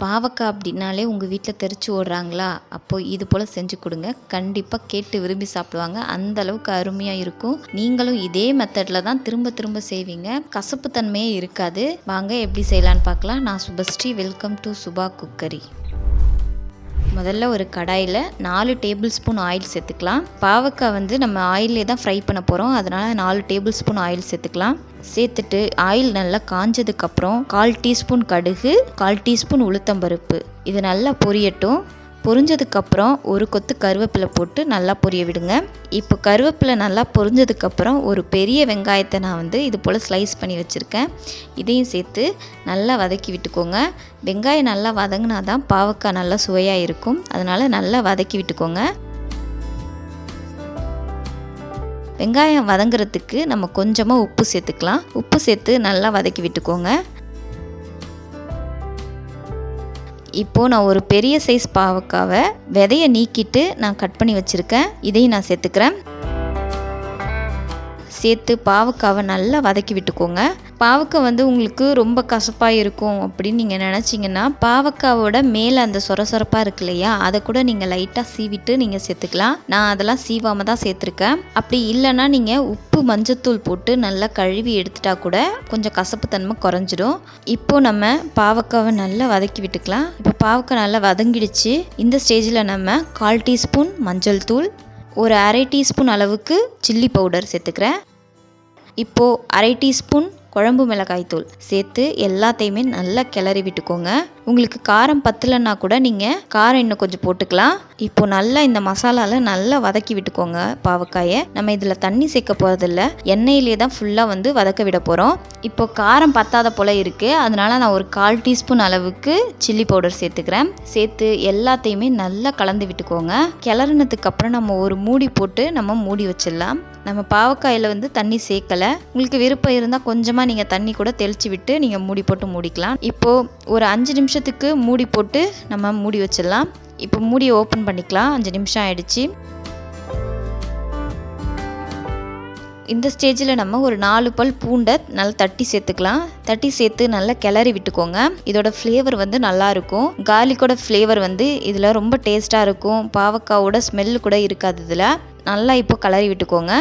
பாவக்காய் அப்படின்னாலே உங்கள் வீட்டில் தெரிச்சு ஓடுறாங்களா? அப்போது இது போல் செஞ்சு கொடுங்க. கண்டிப்பாக கேட்டு விரும்பி சாப்பிடுவாங்க. அந்த அளவுக்கு அருமையாக இருக்கும். நீங்களும் இதே மெத்தடில் தான் திரும்ப திரும்ப செய்வீங்க. கசப்பு தன்மையே இருக்காது. வாங்க எப்படி செய்யலான்னு பார்க்கலாம். நான் Subhashree. Welcome to Subha cookery. முதல்ல ஒரு கடாயில் 4 டேபிள் ஸ்பூன் ஆயில் சேர்த்துக்கலாம். பாவக்காய் வந்து நம்ம ஆயிலே தான் ஃப்ரை பண்ண போகிறோம். அதனால் 4 டேபிள் ஸ்பூன் ஆயில் சேர்த்துக்கலாம். சேர்த்துட்டு ஆயில் நல்லா காஞ்சதுக்கப்புறம் 1/4 டீஸ்பூன் கடுகு, 1/4 டீஸ்பூன் உளுத்தம்பருப்பு இது நல்லா பொரியட்டும். பொரிஞ்சதுக்கப்புறம் ஒரு கொத்து கருவேப்பிலை போட்டு நல்லா பொரிய விடுங்க. இப்போ கருவேப்பிலை நல்லா பொரிஞ்சதுக்கப்புறம் ஒரு பெரிய வெங்காயத்தை நான் வந்து இது போல் ஸ்லைஸ் பண்ணி வச்சுருக்கேன். இதையும் சேர்த்து நல்லா வதக்கி விட்டுக்கோங்க. வெங்காயம் நல்லா வதங்கினா தான் பாவக்காய் நல்லா சுவையாக இருக்கும். அதனால் நல்லா வதக்கி விட்டுக்கோங்க. வெங்காயம் வதங்குறதுக்கு நம்ம கொஞ்சமாக உப்பு சேர்த்துக்கலாம். உப்பு சேர்த்து நல்லா வதக்கி விட்டுக்கோங்க. இப்போது நான் ஒரு பெரிய சைஸ் பாவக்காவை விதையை நீக்கிட்டு நான் கட் பண்ணி வச்சுருக்கேன். இதையும் நான் சேர்த்துக்கிறேன். சேர்த்து பாவக்காவை நல்லா வதக்கி விட்டுக்கோங்க. பாவக்காய் வந்து உங்களுக்கு ரொம்ப கசப்பாக இருக்கும் அப்படின்னு நீங்கள் நினச்சிங்கன்னா பாவக்காவோட மேலே அந்த சொரசொரப்பாக இருக்கு இல்லையா, அதை கூட நீங்கள் லைட்டாக சீவிட்டு நீங்கள் சேர்த்துக்கலாம். நான் அதெல்லாம் சீவாமல் தான் சேர்த்துருக்கேன். அப்படி இல்லைன்னா நீங்கள் உப்பு மஞ்சத்தூள் போட்டு நல்லா கழுவி எடுத்துட்டா கூட கொஞ்சம் கசப்பு தன்மை குறைஞ்சிடும். இப்போது நம்ம பாவக்காவை நல்லா வதக்கி விட்டுக்கலாம். இப்போ பாவக்காய் நல்லா வதங்கிடுச்சு. இந்த ஸ்டேஜில் நம்ம 1/4 டீஸ்பூன் மஞ்சள் தூள், ஒரு 1/2 டீஸ்பூன் அளவுக்கு சில்லி பவுடர் சேர்த்துக்கிறேன். இப்போது 1/2 டீஸ்பூன் குழம்பு மிளகாய் தூள் சேர்த்து எல்லாத்தையுமே நல்லா கிளறி விட்டுக்கோங்க. உங்களுக்கு காரம் பத்தலைன்னா கூட நீங்கள் காரம் இன்னும் கொஞ்சம் போட்டுக்கலாம். இப்போ நல்லா இந்த மசாலாவில் நல்லா வதக்கி விட்டுக்கோங்க. பாவக்காயை நம்ம இதில் தண்ணி சேர்க்க போகிறதில்ல, எண்ணெயிலே தான் ஃபுல்லாக வந்து வதக்க விட போகிறோம். இப்போ காரம் பத்தாத போல் இருக்குது. அதனால் நான் ஒரு 1/4 டீஸ்பூன் அளவுக்கு சில்லி பவுடர் சேர்த்துக்கிறேன். சேர்த்து எல்லாத்தையுமே நல்லா கலந்து விட்டுக்கோங்க. கிளறினதுக்கப்புறம் நம்ம ஒரு மூடி போட்டு நம்ம மூடி வச்சிடலாம். நம்ம பாவக்காயில் வந்து தண்ணி சேர்க்கலை. உங்களுக்கு விருப்பம் இருந்தால் கொஞ்சமாக நீங்கள் தண்ணி கூட தெளித்து விட்டு நீங்கள் மூடி போட்டு மூடிக்கலாம். இப்போது ஒரு 5 நிமிஷத்துக்கு மூடி போட்டு நம்ம மூடி வச்சிடலாம். இப்போ மூடியை ஓப்பன் பண்ணிக்கலாம். 5 நிமிஷம் ஆயிடுச்சு. இந்த ஸ்டேஜில் நம்ம ஒரு 4 பல் பூண்டை நல்லா தட்டி சேர்த்துக்கலாம். தட்டி சேர்த்து நல்லா கிளறி விட்டுக்கோங்க. இதோட ஃப்ளேவர் வந்து நல்லாயிருக்கும். கார்லிக்கோட ஃப்ளேவர் வந்து இதில் ரொம்ப டேஸ்ட்டாக இருக்கும். பாவக்காவோட ஸ்மெல்லு கூட இருக்காது இதில். நல்லா இப்போ கிளறி விட்டுக்கோங்க.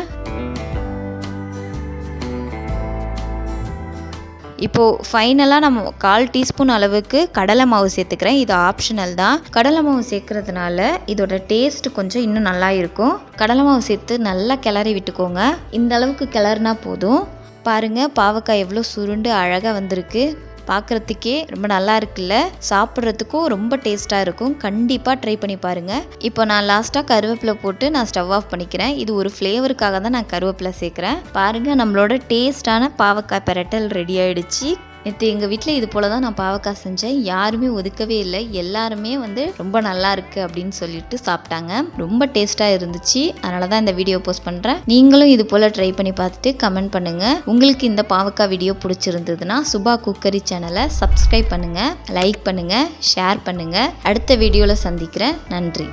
இப்போது ஃபைனலாக நம்ம 1/4 டீஸ்பூன் அளவுக்கு கடலை மாவு சேர்த்துக்கிறேன். இது ஆப்ஷனல் தான். கடலை மாவு சேர்க்கறதுனால இதோட டேஸ்ட் கொஞ்சம் இன்னும் நல்லா இருக்கும். கடலை மாவு சேர்த்து நல்லா கிளறி விட்டுக்கோங்க. இந்த அளவுக்கு கிளறினா போதும். பாருங்கள், பாவக்காய் எவ்வளோ சுருண்டு அழகாக வந்திருக்கு. பார்க்குறதுக்கே ரொம்ப நல்லா இருக்குல்ல. சாப்பிட்றதுக்கும் ரொம்ப டேஸ்ட்டாக இருக்கும். கண்டிப்பாக ட்ரை பண்ணி பாருங்கள். இப்போ நான் லாஸ்ட்டாக கருவேப்பிலை போட்டு நான் ஸ்டவ் ஆஃப் பண்ணிக்கிறேன். இது ஒரு ஃப்ளேவருக்காக தான் நான் கருவேப்பிலை சேர்க்குறேன். பாருங்கள், நம்மளோட டேஸ்டான பாவக்காய் பிரட்டல் ரெடி ஆகிடுச்சு. நேற்று எங்கள் வீட்டில் இது போல் தான் நான் பாவக்காய் செஞ்சேன். யாருமே ஒதுக்கவே இல்லை. எல்லாருமே வந்து ரொம்ப நல்லா இருக்குது அப்படின்னு சொல்லிட்டு சாப்பிட்டாங்க. ரொம்ப டேஸ்ட்டாக இருந்துச்சு. அதனால தான் இந்த வீடியோ போஸ்ட் பண்ணுறேன். நீங்களும் இது போல் ட்ரை பண்ணி பார்த்துட்டு கமெண்ட் பண்ணுங்கள். உங்களுக்கு இந்த பாவக்காய் வீடியோ பிடிச்சிருந்ததுன்னா சுபா குக்கரி சேனலை சப்ஸ்கிரைப் பண்ணுங்கள், லைக் பண்ணுங்கள், ஷேர் பண்ணுங்கள். அடுத்த வீடியோவில் சந்திக்கிறேன். நன்றி.